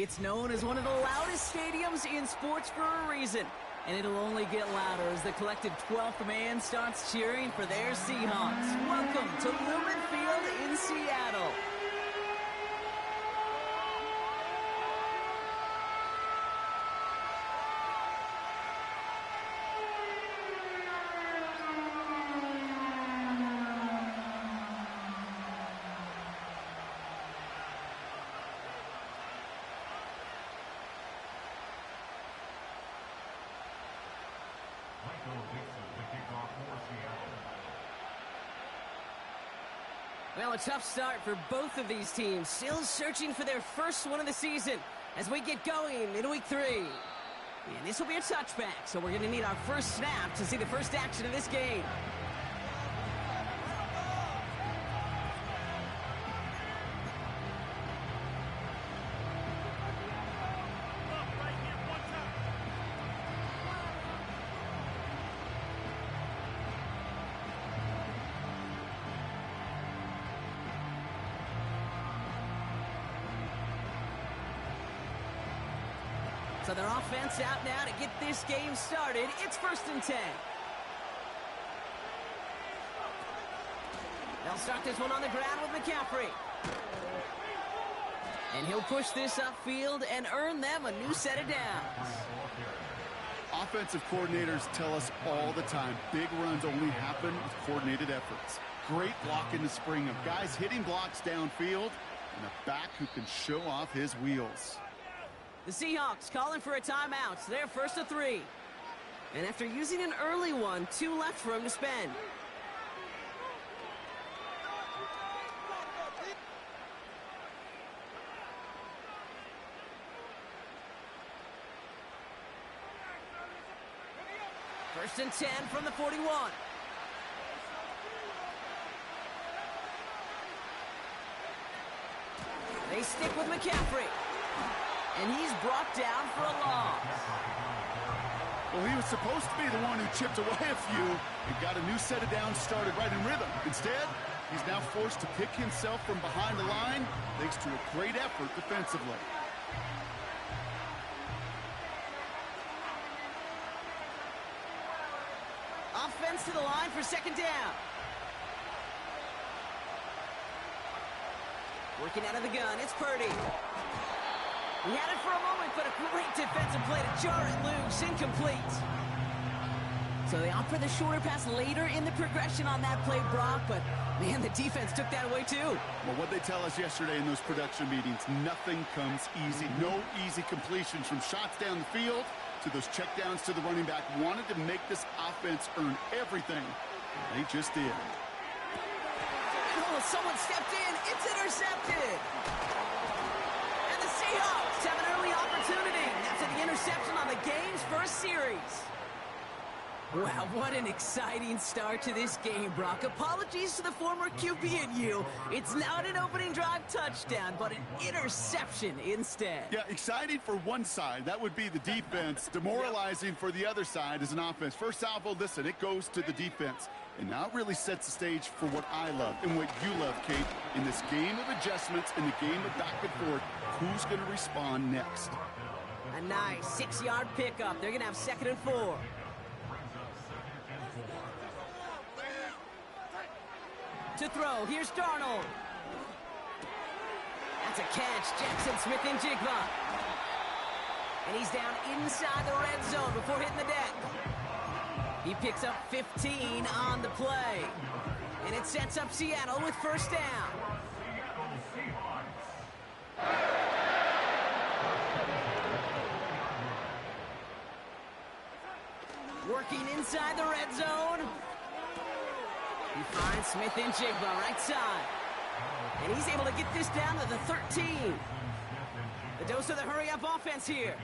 It's known as one of the loudest stadiums in sports for a reason, and it'll only get louder as the collective 12th man starts cheering for their Seahawks. Welcome to Lumen Field in Seattle. Well, a tough start for both of these teams, still searching for their first one of the season as we get going in week 3. And this will be a touchback, so we're going to need our first snap to see the first action of this game. So their offense out now to get this game started. It's 1st and 10. They'll start this one on the ground with McCaffrey. And he'll push this upfield and earn them a new set of downs. Offensive coordinators tell us all the time, big runs only happen with coordinated efforts. Great block in the spring of guys hitting blocks downfield and a back who can show off his wheels. The Seahawks calling for a timeout. They're 1st and 3. And after using an early one, 2 left for him to spend. First and 10 from the 41. They stick with McCaffrey. And he's brought down for a loss. Well, he was supposed to be the one who chipped away a few and got a new set of downs started right in rhythm. Instead, he's now forced to pick himself from behind the line thanks to a great effort defensively. Offense to the line for 2nd down. Working out of the gun, it's Purdy. He had it for a moment, but a great defensive play to jar it loose, incomplete. So they opt for the shorter pass later in the progression on that play, Brock, but man, the defense took that away too. Well, what they tell us yesterday in those production meetings, nothing comes easy. No easy completions from shots down the field to those checkdowns to the running back. Wanted to make this offense earn everything. They just did. Oh, someone stepped in. It's intercepted. And the Seahawks have an early opportunity after the interception on the game's first series. Wow, what an exciting start to this game, Brock. Apologies to the former QB and you. It's not an opening drive touchdown, but an interception instead. Yeah, exciting for one side. That would be the defense. Demoralizing for the other side as an offense. First salvo, listen, it goes to the defense. And now it really sets the stage for what I love and what you love, Kate. In this game of adjustments, in the game of back and forth, who's going to respond next? A nice 6-yard pickup. They're going to have 2nd and 4. To throw, here's Darnold. That's a catch, Jackson Smith-Njigba. And he's down inside the red zone before hitting the deck. He picks up 15 on the play. And it sets up Seattle with 1st down. Working inside the red zone. He finds Smith-Njigba right side. And he's able to get this down to the 13. The dose of the hurry-up offense here.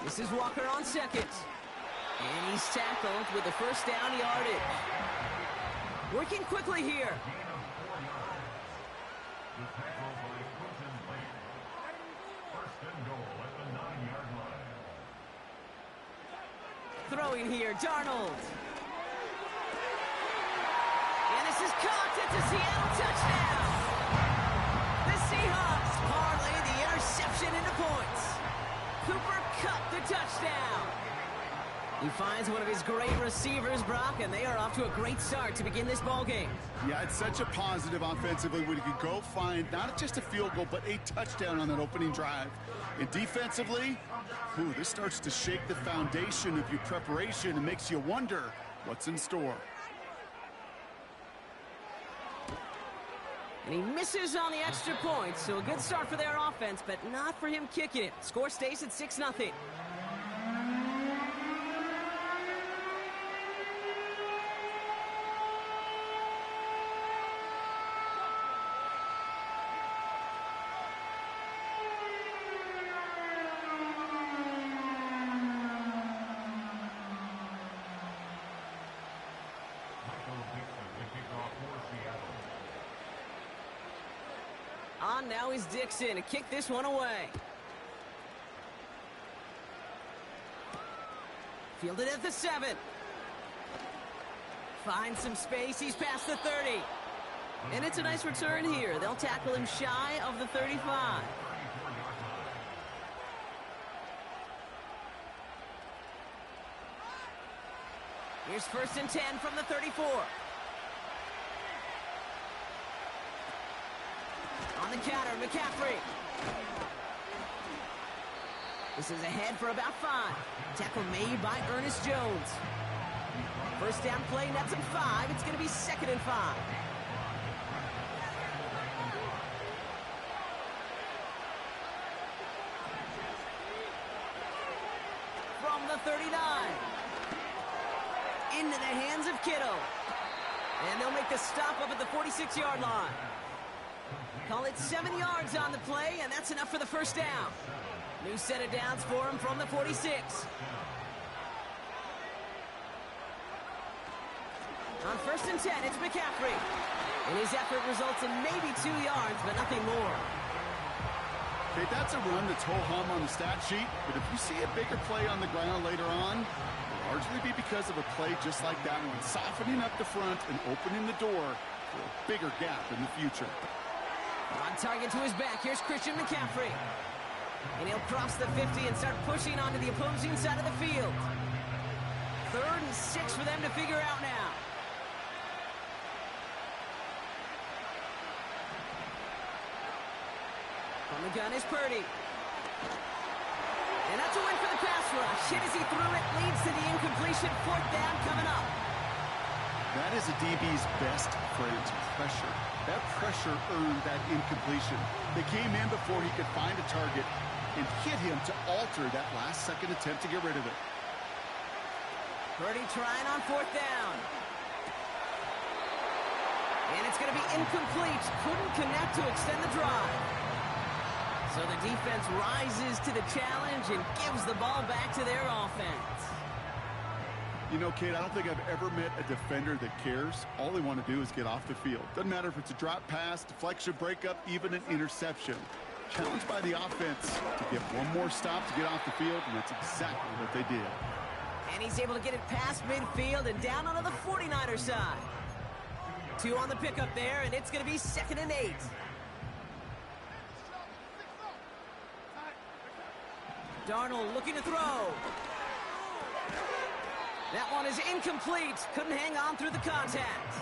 This is Walker on 2nd. And he's tackled with the 1st down yardage. Working quickly here. 3rd throwing here. Darnold. And this is caught. It's a Seattle touchdown. The Seahawks parlay the interception into points. Cooper Kupp the touchdown. He finds one of his great receivers, Brock, and they are off to a great start to begin this ball game. Yeah, it's such a positive offensively when you can go find not just a field goal, but a touchdown on that opening drive. And defensively, this starts to shake the foundation of your preparation and makes you wonder what's in store. And he misses on the extra point, so a good start for their offense, but not for him kicking it. Score stays at 6-0. On now is Dixon to kick this one away. Fielded at the 7. Finds some space. He's past the 30. And it's a nice return here. They'll tackle him shy of the 35. Here's 1st and 10 from the 34. On the counter, McCaffrey. This is ahead for about 5. Tackle made by Ernest Jones. First down play, nets him 5. It's going to be 2nd and 5. From the 39. Into the hands of Kittle. And they'll make the stop up at the 46-yard line. Call it 7 yards on the play, and that's enough for the first down. New set of downs for him from the 46. On 1st and 10, it's McCaffrey. And his effort results in maybe 2 yards, but nothing more. Okay, that's a run that's ho-hum on the stat sheet, but if you see a bigger play on the ground later on, it'll largely be because of a play just like that one, softening up the front and opening the door for a bigger gap in the future. On target to his back, here's Christian McCaffrey. And he'll cross the 50 and start pushing onto the opposing side of the field. 3rd and 6 for them to figure out now. From the gun is Purdy. And that's a win for the pass rush. Hit as he threw it, leads to the incompletion. 4th down coming up. That is a DB's best friend, pressure. That pressure earned that incompletion. They came in before he could find a target and hit him to alter that last-second attempt to get rid of it. Purdy trying on 4th down. And it's going to be incomplete. Couldn't connect to extend the drive. So the defense rises to the challenge and gives the ball back to their offense. You know, Kate, I don't think I've ever met a defender that cares. All they want to do is get off the field. Doesn't matter if it's a drop pass, deflection, breakup, even an interception. Challenged by the offense to get one more stop to get off the field, and that's exactly what they did. And he's able to get it past midfield and down onto the 49er side. 2 on the pickup there, and it's going to be 2nd and 8. Darnold looking to throw. That one is incomplete. Couldn't hang on through the contact.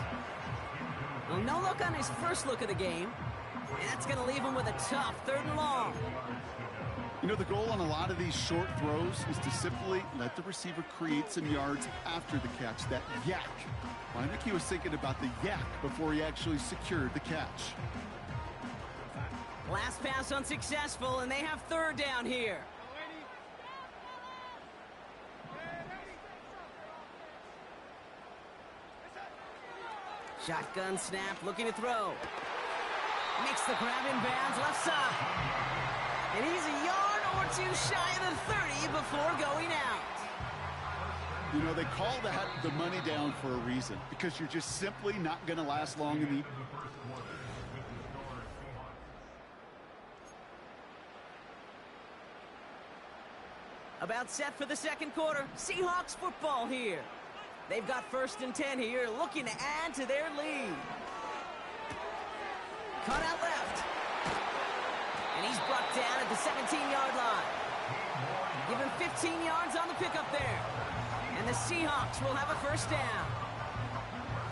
Well, no look on his first look of the game. And that's going to leave him with a tough 3rd and long. You know, the goal on a lot of these short throws is to simply let the receiver create some yards after the catch, that yak. Well, I think he was thinking about the yak before he actually secured the catch. Last pass unsuccessful, and they have 3rd down here. Shotgun snap, looking to throw. Makes the grab in bounds, left side. And he's a yard or 2 shy of the 30 before going out. You know, they call that the money down for a reason, because you're just simply not going to last long in the... About set for the second quarter. Seahawks football here. They've got 1st and 10 here, looking to add to their lead. Cut out left. And he's brought down at the 17-yard line. Give him 15 yards on the pickup there. And the Seahawks will have a 1st down.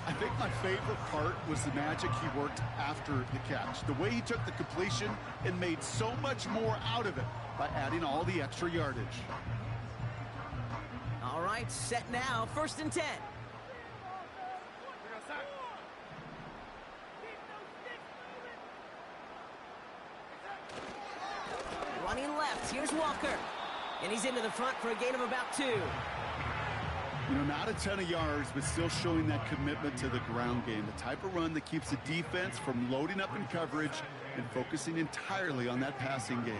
I think my favorite part was the magic he worked after the catch. The way he took the completion and made so much more out of it by adding all the extra yardage. All right, set now, 1st and 10. Running left, here's Walker. And he's into the front for a gain of about 2. You know, not a ton of yards, but still showing that commitment to the ground game. The type of run that keeps the defense from loading up in coverage and focusing entirely on that passing game.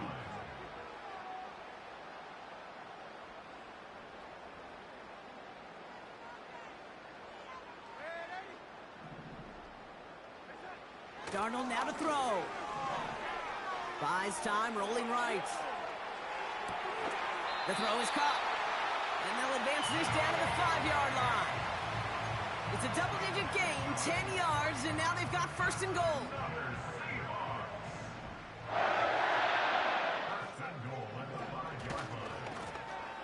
Darnold now to throw. Buys time, rolling right. The throw is caught. And they'll advance this down to the 5-yard line. It's a double-digit gain, 10 yards, and now they've got 1st and goal.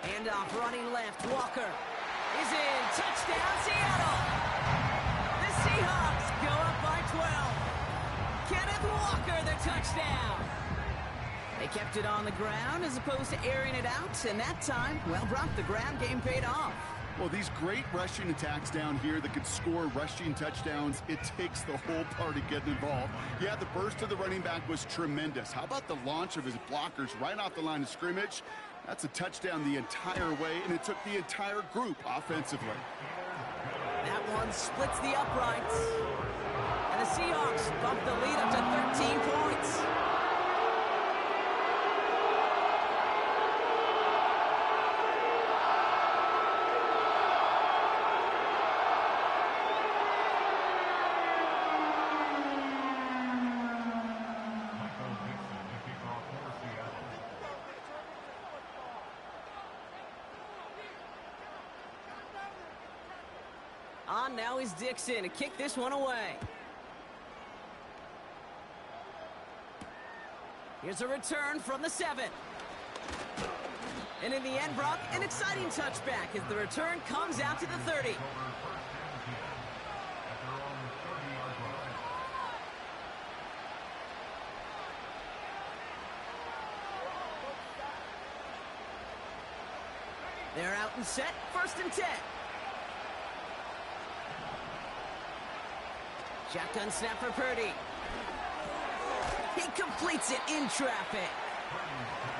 Handoff running left. Walker is in. Touchdown, Seattle. The Seahawks go up by 12. Kenneth Walker, the touchdown. They kept it on the ground as opposed to airing it out, and that time, well, Brock, the ground game paid off. Well, these great rushing attacks down here that could score rushing touchdowns, it takes the whole party getting involved. Yeah, the burst of the running back was tremendous. How about the launch of his blockers right off the line of scrimmage? That's a touchdown the entire way, and it took the entire group offensively. That one splits the uprights. And the Seahawks bump the lead up to 13 points. On now is Dixon to kick this one away. Here's a return from the 7. And in the end, Brock, an exciting touchback as the return comes out to the 30. They're out and set, 1st and 10. Shotgun snap for Purdy. He completes it in traffic.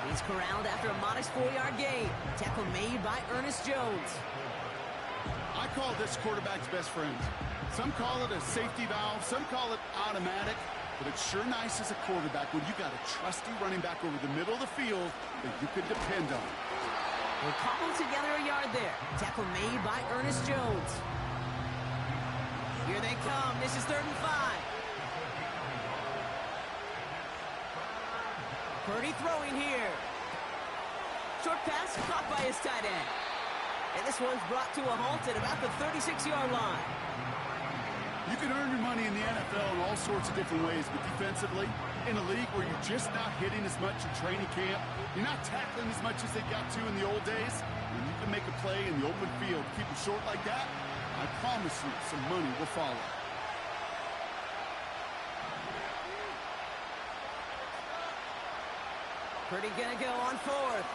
He's corralled after a modest 4-yard gain. Tackle made by Ernest Jones. I call this quarterback's best friend. Some call it a safety valve, some call it automatic, but it's sure nice as a quarterback when you got a trusty running back over the middle of the field that you can depend on. We'll cobble together a yard there. Tackle made by Ernest Jones. Here they come. This is 3rd and 5. Purdy throwing here. Short pass caught by his tight end. And this one's brought to a halt at about the 36-yard line. You can earn your money in the NFL in all sorts of different ways, but defensively, in a league where you're just not hitting as much in training camp, you're not tackling as much as they got to in the old days, when you can make a play in the open field, keep it short like that, I promise you some money will follow. Purdy gonna go on 4th.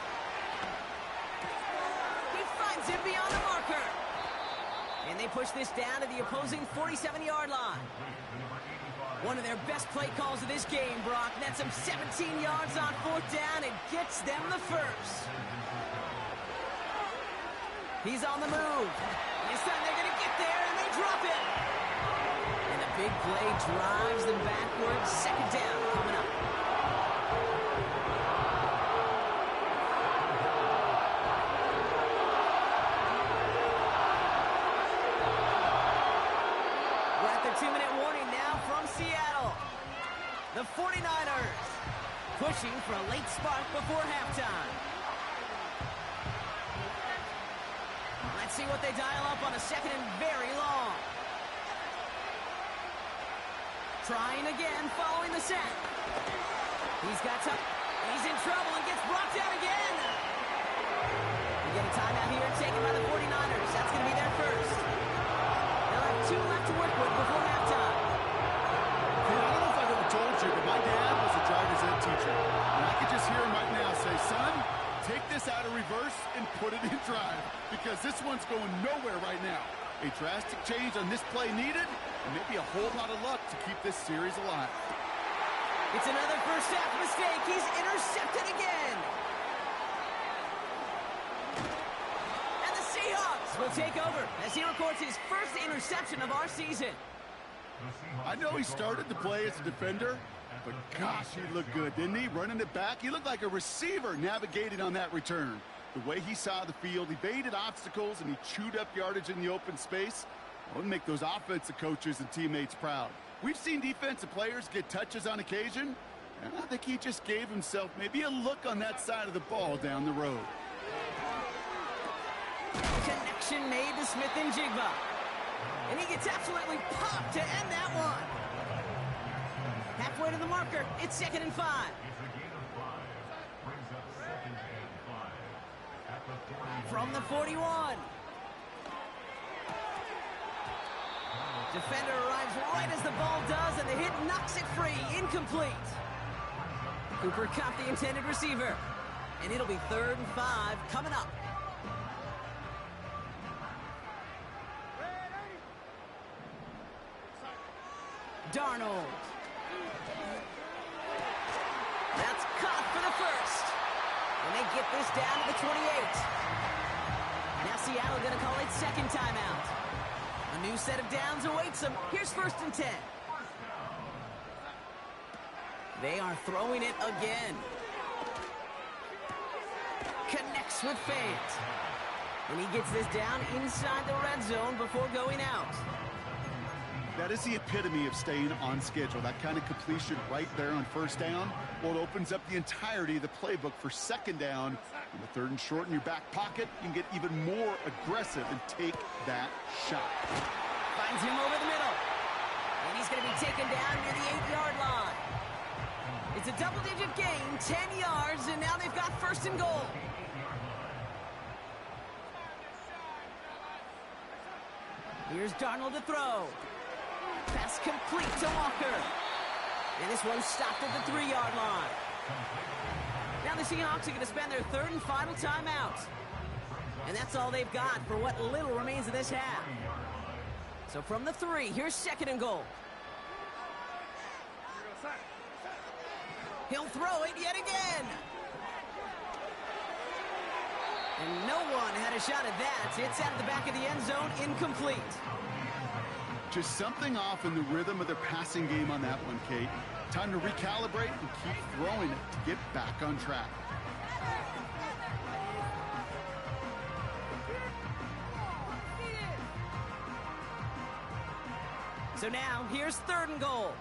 He finds him beyond the marker. And they push this down to the opposing 47-yard line. One of their best play calls of this game, Brock. Nets him 17 yards on 4th down and gets them the 1st. He's on the move. This time they're going to get there, and they drop it. And a big play drives them backwards. 2nd down coming up. We're at the 2-minute warning now from Seattle. The 49ers pushing for a late spark before halftime. Let's see what they dial up on a second and very long. Trying again, following the sack. He's in trouble and gets brought down again. We get a timeout here taken by the 49ers. That's going to be their first. They'll have 2 left to work with before halftime. Hey, I don't know if I've ever told you, but my dad was a driver's ed teacher. And I could just hear him right now say, son, take this out of reverse and put it in drive, because this one's going nowhere right now. A drastic change on this play needed, and maybe a whole lot of luck to keep this series alive. It's another first half mistake. He's intercepted again. And the Seahawks will take over as he records his first interception of our season. I know he started to play as a defender, but gosh, he looked good, didn't he? Running it back, he looked like a receiver navigating on that return. The way he saw the field, he evaded obstacles, and he chewed up yardage in the open space. Well, it'll make those offensive coaches and teammates proud. We've seen defensive players get touches on occasion, and I think he just gave himself maybe a look on that side of the ball down the road. Connection made to Smith and Jigba. And he gets absolutely popped to end that one. Halfway to the marker, it's 2nd and 5. From the 41. Defender arrives right as the ball does, and the hit knocks it free. Incomplete. Cooper caught the intended receiver. And it'll be 3rd and 5 coming up. Darnold. That's caught for the first. And they get this down to the 28. Now Seattle going to call it 2nd timeout. A new set of downs awaits them. Here's 1st and 10. They are throwing it again. Connects with Fant. And he gets this down inside the red zone before going out. That is the epitome of staying on schedule. That kind of completion right there on 1st down. Well, it opens up the entirety of the playbook for 2nd down. In the 3rd and short in your back pocket, you can get even more aggressive and take that shot. Finds him over the middle. And he's going to be taken down near the 8-yard line. It's a double-digit gain, 10 yards, and now they've got 1st and goal. Here's Darnold to throw. Pass complete to Walker. And this one stopped at the 3-yard line. Now the Seahawks are going to spend their 3rd and final timeout. And that's all they've got for what little remains of this half. So from the 3, here's 2nd and goal. He'll throw it yet again. And no one had a shot at that. It's out of the back of the end zone, incomplete. Just something off in the rhythm of their passing game on that one, Kate. Time to recalibrate and keep throwing it to get back on track. So now, here's 3rd and goal.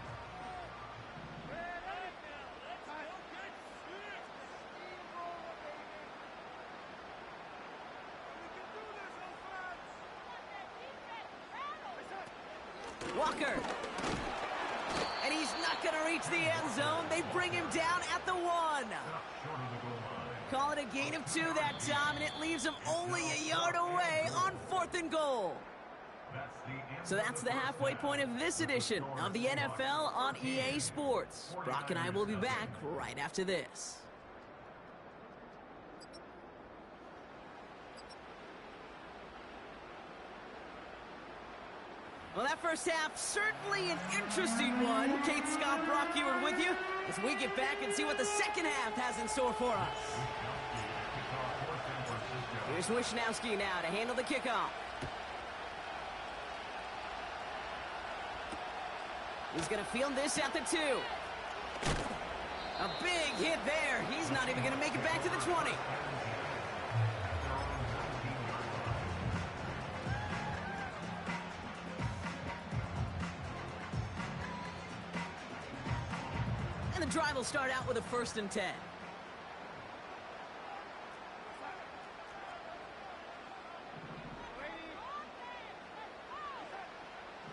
Walker. And he's not going to reach the end zone. They bring him down at the 1. Call it a gain of 2 that time, and it leaves him only a yard away on 4th and goal. So that's the halfway point of this edition of the NFL on EA Sports. Brock and I will be back right after this. Well, that first half, certainly an interesting one. Kate, Scott, Brock Ewart with you as we get back and see what the second half has in store for us. Here's Wishnowski now to handle the kickoff. He's going to field this at the 2. A big hit there. He's not even going to make it back to the 20. And the drive will start out with a 1st and 10.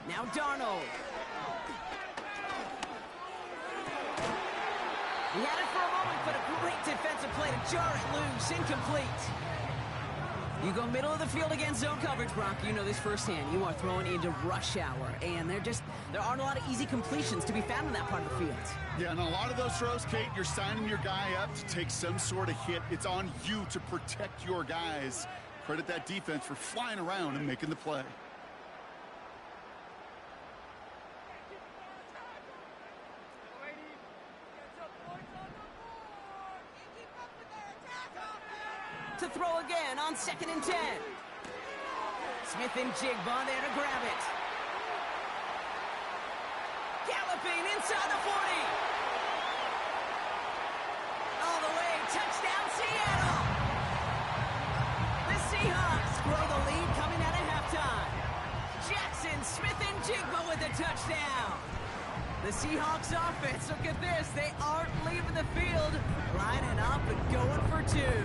Now Darnold. He had it for a moment, but a great defensive play to jar it loose. Incomplete. You go middle of the field against zone coverage, Brock. You know this firsthand. You are throwing into rush hour, and there aren't a lot of easy completions to be found in that part of the field. Yeah, and a lot of those throws, Kate, you're signing your guy up to take some sort of hit. It's on you to protect your guys. Credit that defense for flying around and making the play. To throw again on 2nd and 10. Smith and Jigba there to grab it. Galloping inside the 40. All the way, touchdown Seattle. The Seahawks grow the lead coming out of halftime. Jackson, Smith and Jigba with a touchdown. The Seahawks offense, look at this. They aren't leaving the field, lining up and going for two.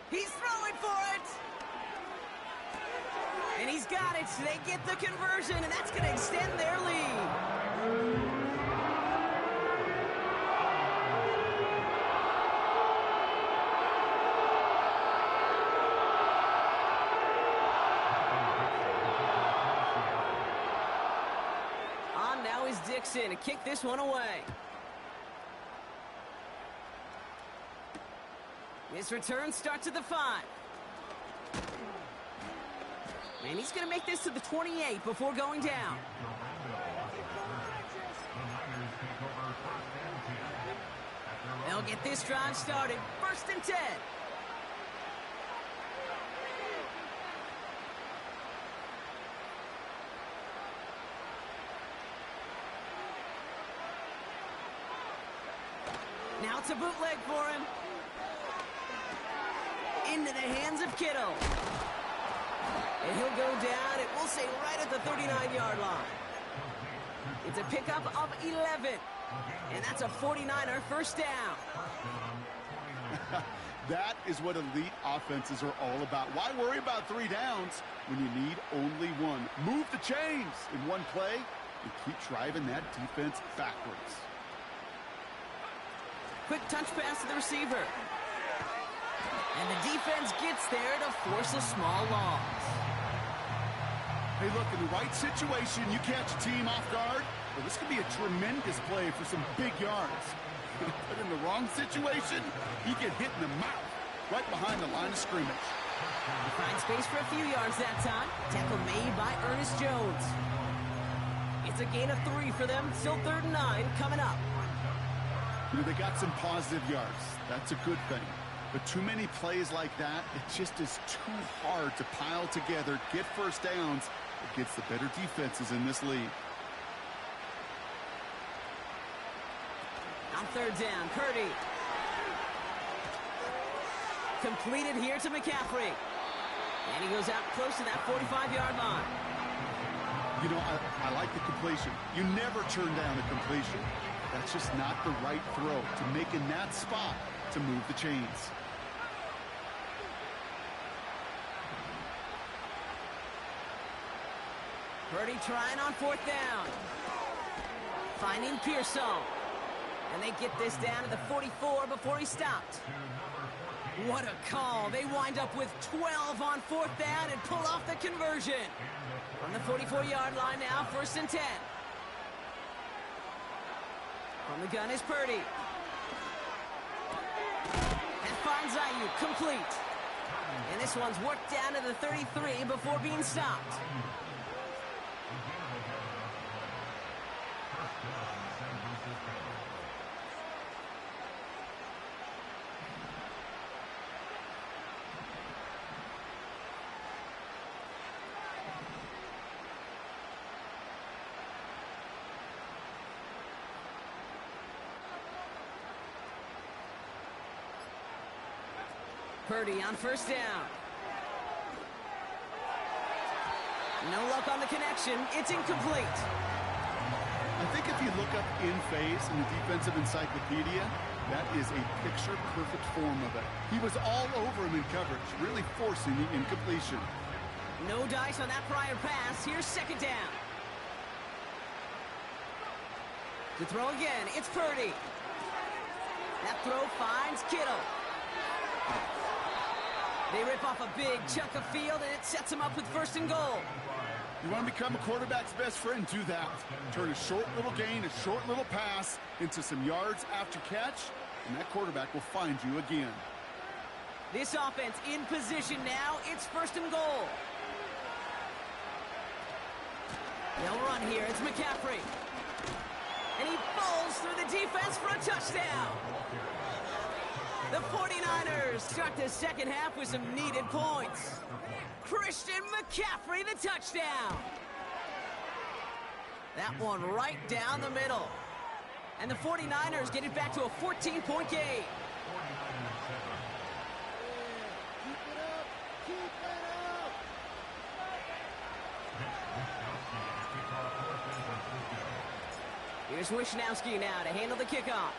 He's throwing for it. And he's got it. So they get the conversion, and that's going to extend their lead. On now is Dixon to kick this one away. His return starts at the 5. And he's going to make this to the 28 before going down. They'll get this drive started. 1st and 10. Now it's a bootleg for him. Into the hands of Kittle. And he'll go down, it will say right at the 39-yard line. It's a pickup of 11. And that's a 49er first down. That is what elite offenses are all about. Why worry about 3 downs when you need only 1? Move the chains in one play and keep driving that defense backwards. Quick touch pass to the receiver. And the defense gets there to force a small loss. Hey, look, in the right situation, you catch a team off guard. Well, this could be a tremendous play for some big yards. But in the wrong situation, you get hit in the mouth right behind the line of scrimmage. He finds space for a few yards that time. Tackle made by Ernest Jones. It's a gain of 3 for them. Still 3rd and 9 coming up. You know, they got some positive yards. That's a good thing. But too many plays like that, it just is too hard to pile together, get first downs against the better defenses in this league. On 3rd down, Purdy. Completed here to McCaffrey. And he goes out close to that 45-yard line. You know, I like the completion. You never turn down a completion. That's just not the right throw to make in that spot to move the chains. Purdy trying on 4th down. Finding Pearson. And they get this down to the 44 before he stopped. What a call. They wind up with 12 on 4th down and pull off the conversion. From the 44-yard line now, 1st and 10. From the gun is Purdy. And finds Ayuk complete. And this one's worked down to the 33 before being stopped. Purdy on 1st down. No luck on the connection. It's incomplete. I think if you look up in phase in the defensive encyclopedia, That is a picture-perfect form of it. He was all over him in coverage, really forcing the incompletion. No dice on that prior pass. Here's second down. To throw again, it's Purdy. That throw finds Kittle. They rip off a big chunk of field, and it sets them up with first and goal. You want to become a quarterback's best friend? Do that. Turn a short little gain, a short little pass into some yards after catch, and that quarterback will find you again. This offense in position now. It's first and goal. They'll run here. It's McCaffrey. And he falls through the defense for a touchdown. The 49ers start the second half with some needed points. Christian McCaffrey, the touchdown. That one right down the middle. And the 49ers get it back to a 14-point game. Here's Wishnowski now to handle the kickoff.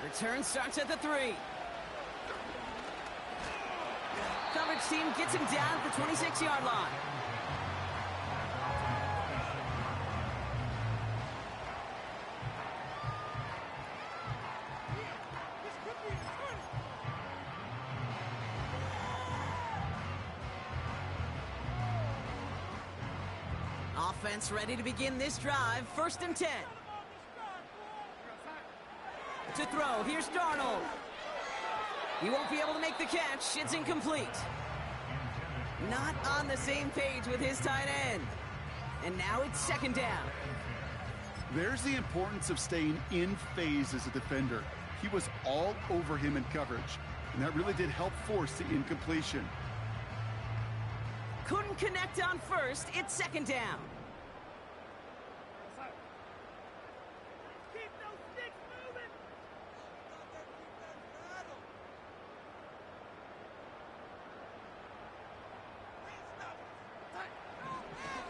Return starts at the 3. Coverage team gets him down at the 26-yard line. Offense ready to begin this drive. First and 10. To throw, here's Darnold. He won't be able to make the catch. It's incomplete. Not on the same page with his tight end. And now it's second down. There's the importance of staying in phase as a defender. He was all over him in coverage, and that really did help force the incompletion. Couldn't connect on first. It's second down.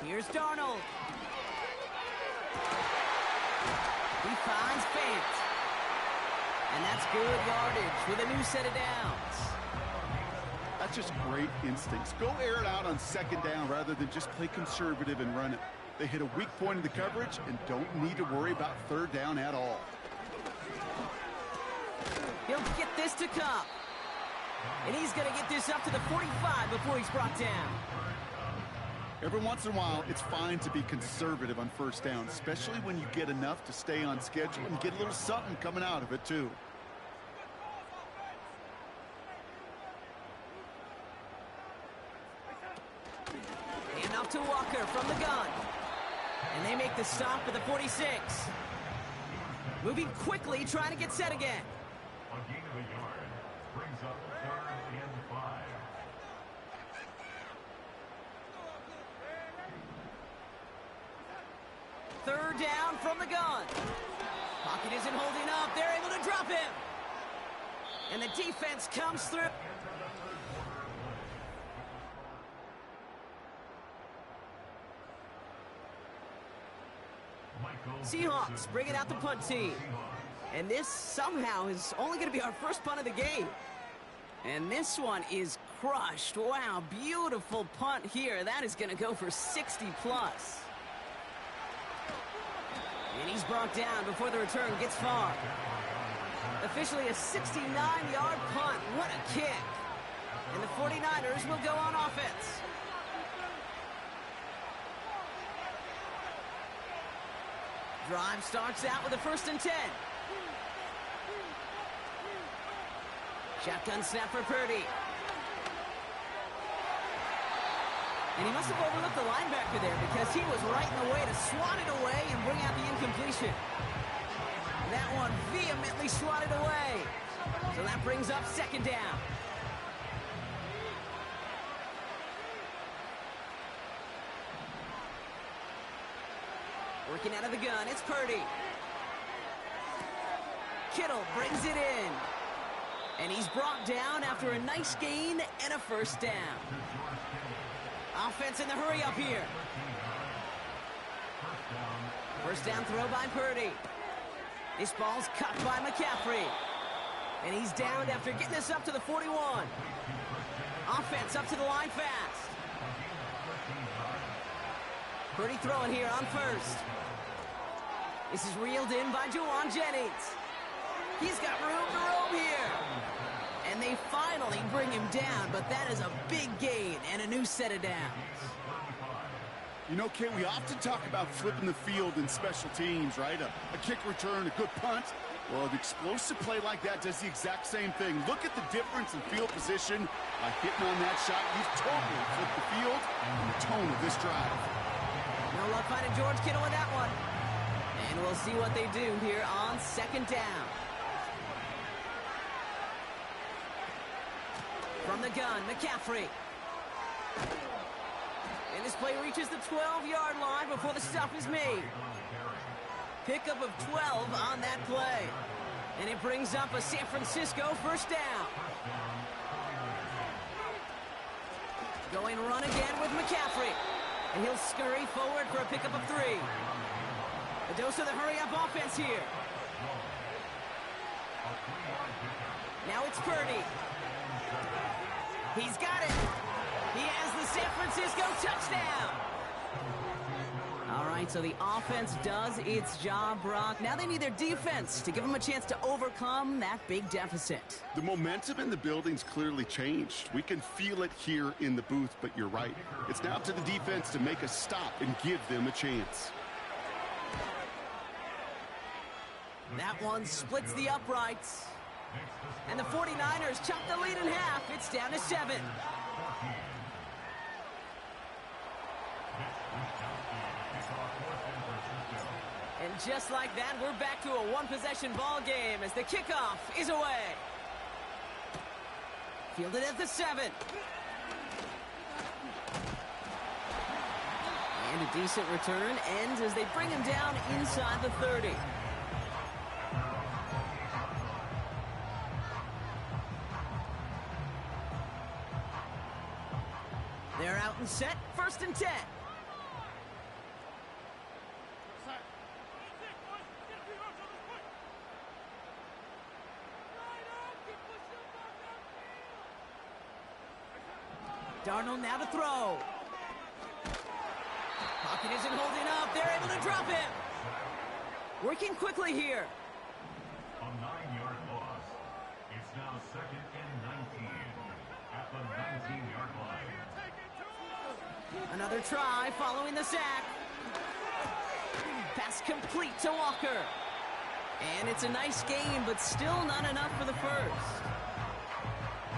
Here's Darnold. He finds Fant. And that's good yardage with a new set of downs. That's just great instincts. Go air it out on second down rather than just play conservative and run it. They hit a weak point in the coverage and don't need to worry about third down at all. He'll get this to Kupp. And he's going to get this up to the 45 before he's brought down. Every once in a while, it's fine to be conservative on first down, especially when you get enough to stay on schedule and get a little something coming out of it, too. And off to Walker from the gun. And they make the stop at the 46. Moving quickly, trying to get set again. A gain of a yard brings up 3rd and 5. Third down from the gun. Pocket isn't holding up. They're able to drop him. And the defense comes through. Seahawks bring it out the punt team. And this somehow is only going to be our first punt of the game. And this one is crushed. Wow, beautiful punt here. That is going to go for 60 plus. And he's brought down before the return gets far. Officially a 69-yard punt. What a kick. And the 49ers will go on offense. Drive starts out with a 1st and 10. Shotgun snap for Purdy. And he must have overlooked the linebacker there because he was right in the way to swat it away and bring out the incompletion. That one vehemently swatted away. So that brings up second down. Working out of the gun, it's Purdy. Kittle brings it in. And he's brought down after a nice gain and a 1st down. Offense in the hurry up here. First down throw by Purdy. This ball's cut by McCaffrey. And he's downed after getting this up to the 41. Offense up to the line fast. Purdy throwing here on first. This is reeled in by Jauan Jennings. He's got room to roam here. And they finally bring him down, but that is a big gain and a new set of downs. You know, Kate, we often talk about flipping the field in special teams, right? A kick return, a good punt. Well, an explosive play like that does the exact same thing. Look at the difference in field position. By hitting on that shot, you've totally flipped the field and the tone of this drive. No luck finding George Kittle with that one. And we'll see what they do here on second down. From the gun, McCaffrey. And this play reaches the 12-yard line before the stop is made. Pickup of 12 on that play. And it brings up a San Francisco first down. Going run again with McCaffrey. And he'll scurry forward for a pickup of 3. A dose of the hurry-up offense here. Now it's Purdy. He's got it. He has the San Francisco touchdown. All right, so the offense does its job, Brock. Now they need their defense to give them a chance to overcome that big deficit. The momentum in the building's clearly changed. We can feel it here in the booth, but you're right. It's now up to the defense to make a stop and give them a chance. That one splits the uprights. And the 49ers chop the lead in half. It's down to 7. And just like that, we're back to a one-possession ball game as the kickoff is away. Fielded at the 7. And a decent return ends as they bring him down inside the 30. They're out and set, 1st and 10. Darnold now to throw. Pocket isn't holding up. They're able to drop him. Working quickly here. A 9-yard loss. It's now 2nd and 19 at the 19-yard line. Another try following the sack. Pass complete to Walker. And it's a nice game, but still not enough for the first.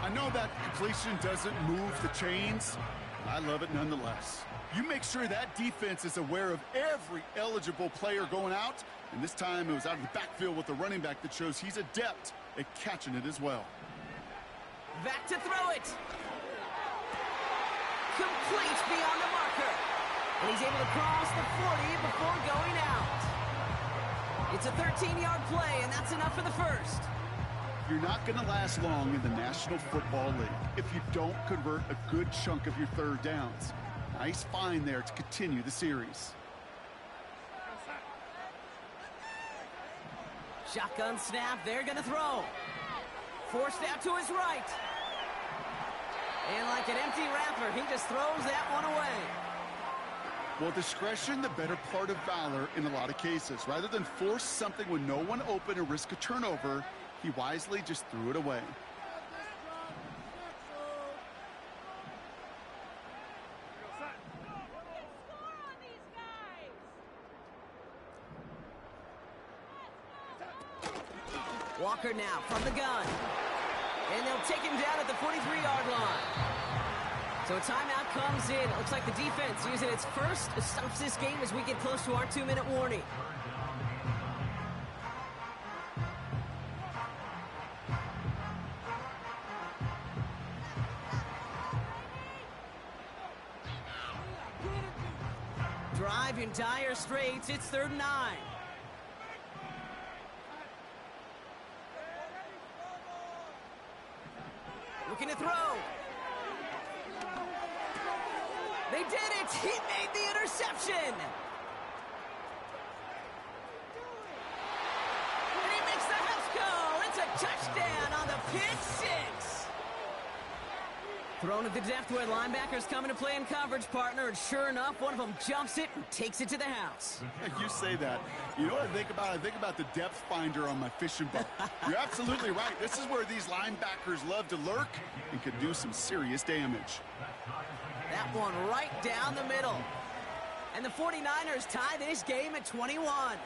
I know that completion doesn't move the chains, but I love it nonetheless. You make sure that defense is aware of every eligible player going out, and this time it was out of the backfield with the running back that shows he's adept at catching it as well. Back to throw it. Complete beyond the marker. And he's able to cross the 40 before going out. It's a 13-yard play, and that's enough for the first. You're not going to last long in the National Football League if you don't convert a good chunk of your third downs. Nice find there to continue the series. Shotgun snap, they're going to throw. Forced out to his right. And like an empty wrapper, he just throws that one away. Well, discretion, the better part of valor in a lot of cases. Rather than force something when no one open and risk a turnover, he wisely just threw it away. Walker now from the gun. And they'll take him down at the 43-yard line. So a timeout comes in. It looks like the defense using its first stops this game as we get close to our 2-minute warning. Drive in dire straits. It's 3rd and 9. Looking to throw. They did it! He made the interception! pick six. Thrown at the depth where linebackers coming to play in coverage, partner, and sure enough, one of them jumps it and takes it to the house. You say that. You know what I think about? I think about the depth finder on my fishing boat. You're absolutely right. This is where these linebackers love to lurk and can do some serious damage. That one right down the middle. And the 49ers tie this game at 21.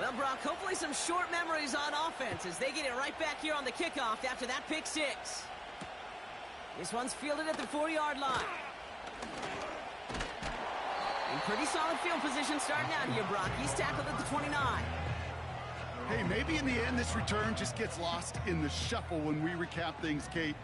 Well, Brock, hopefully some short memories on offense as they get it right back here on the kickoff after that pick six. This one's fielded at the 4-yard line. In pretty solid field position starting out here, Brock. He's tackled at the 29. Hey, maybe in the end this return just gets lost in the shuffle when we recap things, Kate.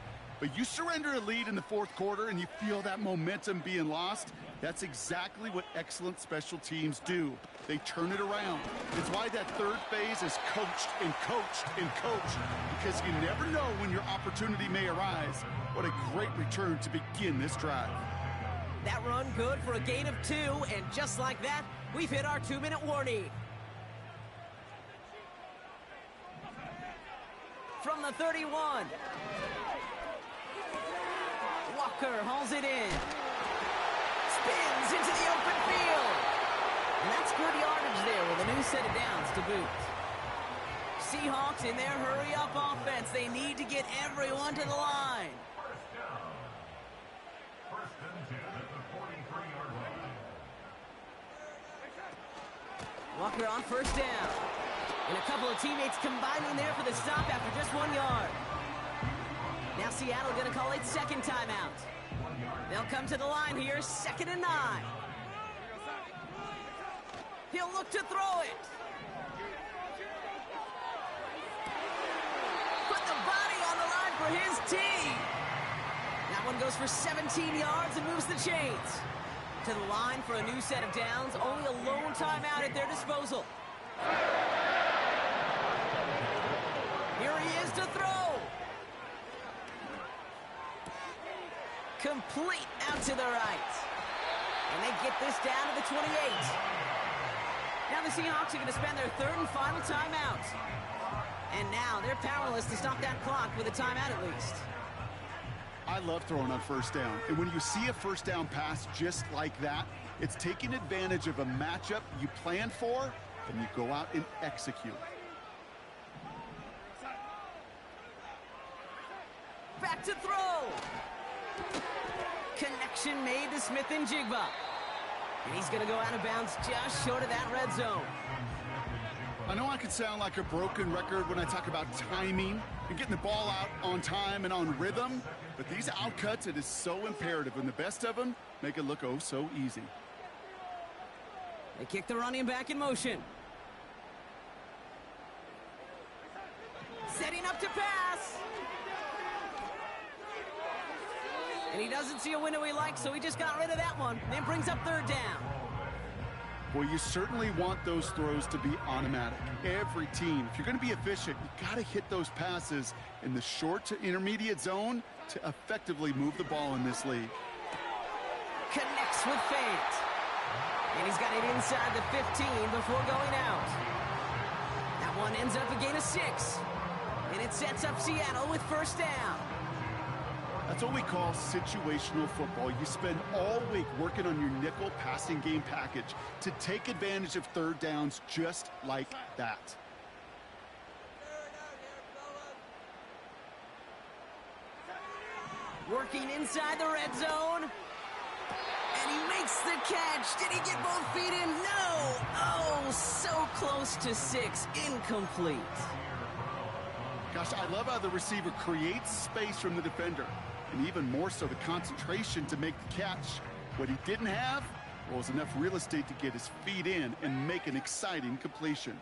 But you surrender a lead in the fourth quarter and you feel that momentum being lost. That's exactly what excellent special teams do. They turn it around. It's why that third phase is coached and coached and coached, because you never know when your opportunity may arise. What a great return to begin this drive. That run good for a gain of 2, and just like that, we've hit our 2-minute warning. From the 31. Walker hauls it in. Spins into the open field. And that's good yardage there with a new set of downs to boot. Seahawks in their hurry-up offense. They need to get everyone to the line. First and 10 at the 43-yard line. Walker on first down. And a couple of teammates combining there for the stop after just 1 yard. Now Seattle going to call it second timeout. They'll come to the line here, 2nd and 9. He'll look to throw it. Put the body on the line for his team. That one goes for 17 yards and moves the chains. To the line for a new set of downs. Only a lone timeout at their disposal. Here he is to throw. Complete out to the right. And they get this down to the 28. Now the Seahawks are going to spend their third and final timeout. And now they're powerless to stop that clock with a timeout at least. I love throwing on first down. And when you see a first down pass just like that, it's taking advantage of a matchup you planned for, and you go out and execute. Back to throw. Connection made to Smith and Jigba. And he's going to go out of bounds just short of that red zone. I know I can sound like a broken record when I talk about timing and getting the ball out on time and on rhythm, but these outcuts, it is so imperative, and the best of them make it look oh so easy. They kick the running back in motion. Setting up to pass. And he doesn't see a window he likes, so he just got rid of that one. Then brings up third down. Well, you certainly want those throws to be automatic. Every team, if you're going to be efficient, you got to hit those passes in the short to intermediate zone to effectively move the ball in this league. Connects with feint. And he's got it inside the 15 before going out. That one ends up a gain of 6. And it sets up Seattle with first down. That's what we call situational football. You spend all week working on your nickel passing game package to take advantage of third downs just like that. Working inside the red zone. And he makes the catch. Did he get both feet in? No. Oh, so close to 6. Incomplete. Gosh, I love how the receiver creates space from the defender. And even more so, the concentration to make the catch. What he didn't have was enough real estate to get his feet in and make an exciting completion.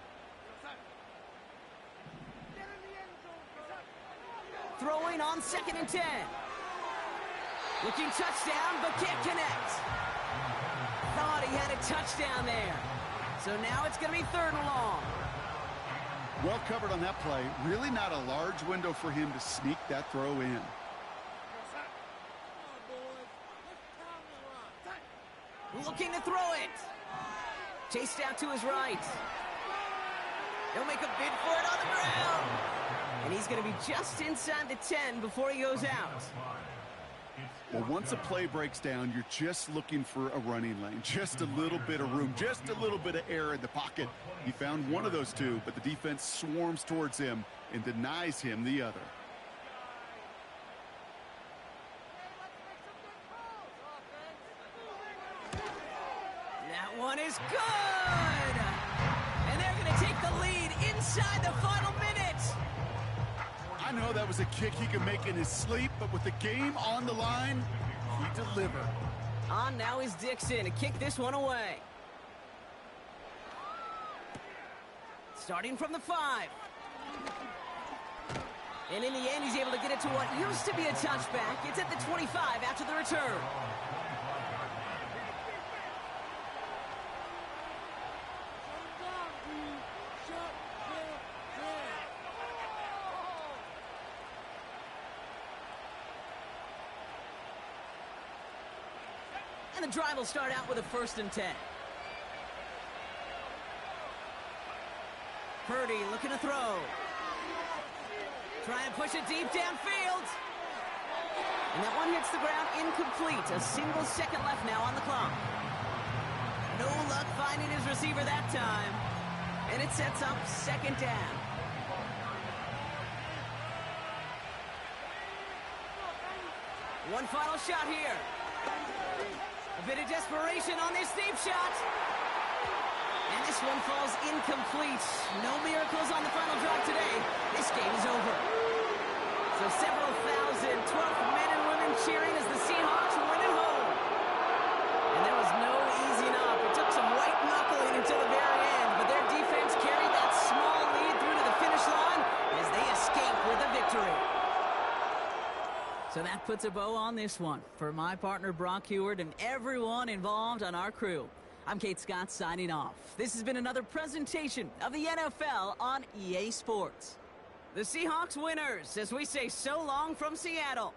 Throwing on 2nd and 10. Looking touchdown, but can't connect. Thought he had a touchdown there. So now it's going to be 3rd and long. Well covered on that play. Really not a large window for him to sneak that throw in. Looking to throw it. Chased out to his right. He'll make a bid for it on the ground. And he's going to be just inside the 10 before he goes out. Well, once a play breaks down, you're just looking for a running lane. Just a little bit of room, just a little bit of air in the pocket. He found one of those two, but the defense swarms towards him and denies him the other. That one is good! And they're going to take the lead inside the final minute. I know that was a kick he could make in his sleep, but with the game on the line, he delivered. On now is Dixon to kick this one away. Starting from the 5. And in the end, he's able to get it to what used to be a touchback. It's at the 25 after the return. And the drive will start out with a 1st and 10. Purdy looking to throw. Trying to push it deep downfield. And that one hits the ground incomplete. A single second left now on the clock. No luck finding his receiver that time. And it sets up 2nd down. One final shot here. A bit of desperation on this deep shot. And this one falls incomplete. No miracles on the final drive today. This game is over. So several thousand 12th men and women cheering as the Seahawks win at home. And there was no easing up. It took some white knuckling until the very end, but their defense carried that small lead through to the finish line as they escape with a victory. So that puts a bow on this one. For my partner Brock Huard and everyone involved on our crew, I'm Kate Scott signing off. This has been another presentation of the NFL on EA Sports. The Seahawks winners as we say so long from Seattle.